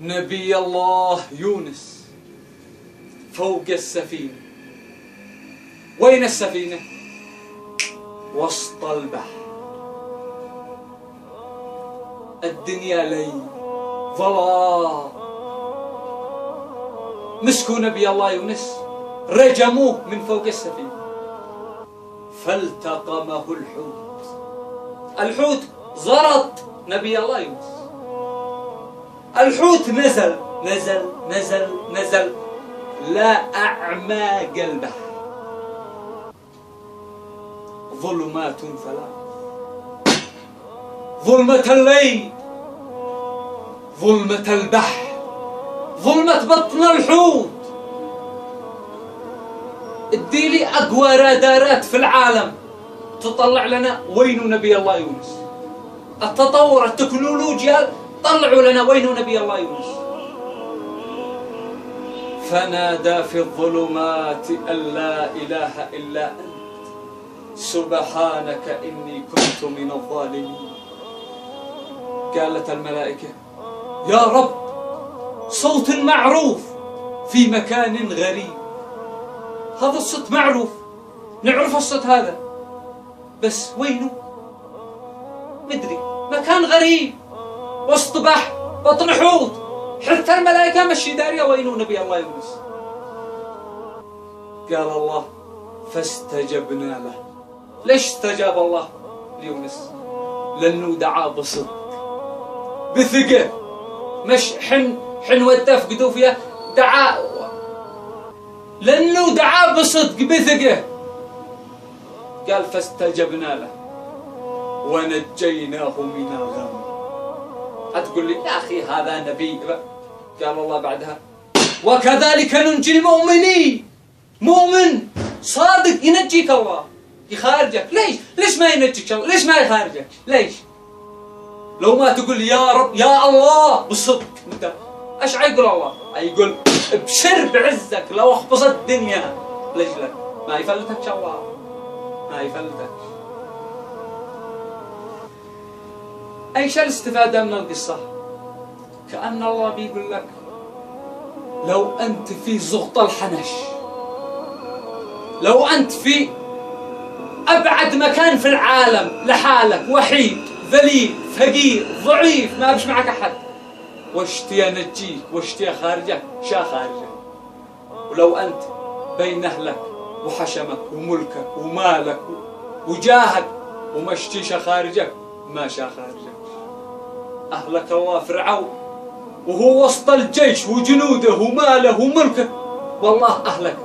نبي الله يونس فوق السفينة. وين السفينة؟ وسط البحر. الدنيا ليل ظلام. مسكوا نبي الله يونس رجموه من فوق السفينة فالتقمه الحوت. الحوت زرط نبي الله يونس. الحوت نزل نزل نزل نزل لا أعماق البحر. ظلمات ثلاث: ظلمة الليل، ظلمة البحر، ظلمة بطن الحوت. اديلي أقوى رادارات في العالم تطلع لنا وين نبي الله يونس. التطور التكنولوجيا طلعوا لنا وين نبي الله يونس. فنادى في الظلمات أن لا إله إلا أنت سبحانك إني كنت من الظالمين. قالت الملائكة: يا رب، صوت معروف في مكان غريب. هذا الصوت معروف، نعرف الصوت هذا، بس وينه؟ مدري. مكان غريب وسط بحر بطن حوت، حتى الملائكة مشي دارية وينه نبي الله يونس. قال الله: فاستجبنا له. ليش استجاب الله ليونس؟ لأنه دعا بصدق بثقة، مش حن وتفقدوا فيها. دعا لأنه دعا بصدق بثقة. قال: فاستجبنا له ونجيناه من الغم. هتقول لي: يا أخي هذا نبي. قال الله بعدها: وكذلك ننجي المؤمنين. مؤمن صادق ينجيك الله، يخارجك. ليش ما ينجيك الله؟ ليش ما يخارجك؟ ليش؟ لو ما تقول يا رب يا الله بالصدق، انت ايش يقول الله؟ يقول ابشر بعزك لو اخبصت الدنيا لجلك ما يفلتك الله، ما يفلتك. ايش الاستفادة من القصة؟ كأن الله بيقول لك لو انت في زغط الحنش، لو انت في ابعد مكان في العالم لحالك، وحيد ذليل فقير ضعيف، ما بش معك احد، واشتي انجيك واشتي اخارجك، شا خارجك. ولو انت بين اهلك وحشمك وملكك ومالك وجاهك وما اشتيش خارجك، ما شا خارجك. اهلك الله فرعون وهو وسط الجيش وجنوده وماله وملكه، والله اهلك.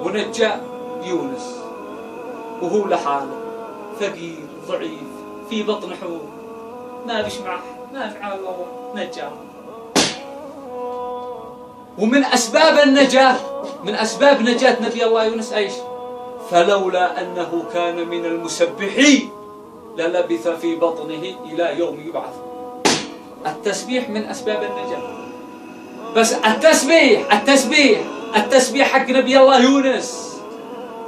ونجى يونس وهو لحاله فقير ضعيف في بطن حوت، ما بش معه، ما فعل الله، نجاه. ومن أسباب النجاة، من أسباب نجاة نبي الله يونس ايش؟ فلولا أنه كان من المسبحين للبث في بطنه إلى يوم يبعث. التسبيح من أسباب النجاة. بس التسبيح حق نبي الله يونس،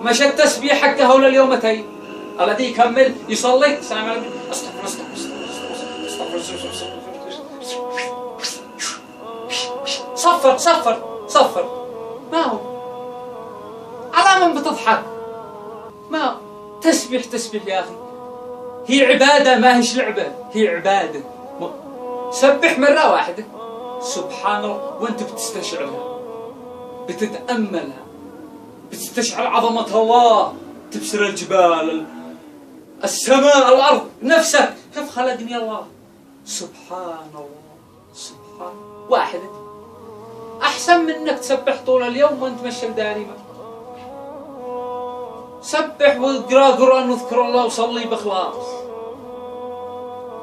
مش التسبيح حق هؤلاء اليومتين. الذي يكمل يصلي السلام عليكم استغفر صفر. ما هو على من بتضحك؟ ما هو تسبيح يا أخي. هي عبادة، ما هيش لعبة، هي عبادة. سبح مرة واحدة سبحان الله وانت بتستشعرها، بتتأملها، بتستشعر عظمة الله، تبصر الجبال، السماء، الأرض، نفسك كيف خلقني الله. سبحان الله، سبحان واحدة أحسن من إنك تسبح طول اليوم وأنت ماشي دائما. سبح واقرأ قرآن واذكر الله وصلي بإخلاص.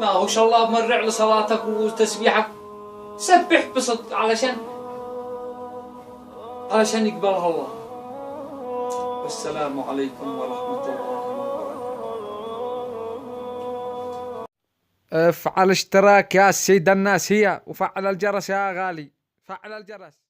ما هوش الله مرع لصلاتك وتسبيحك. سبح بصدق علشان يقبلها الله. والسلام عليكم ورحمة الله وبركاته. افعل اشتراك يا سيد الناس هي، وفعل الجرس يا غالي، فعل الجرس.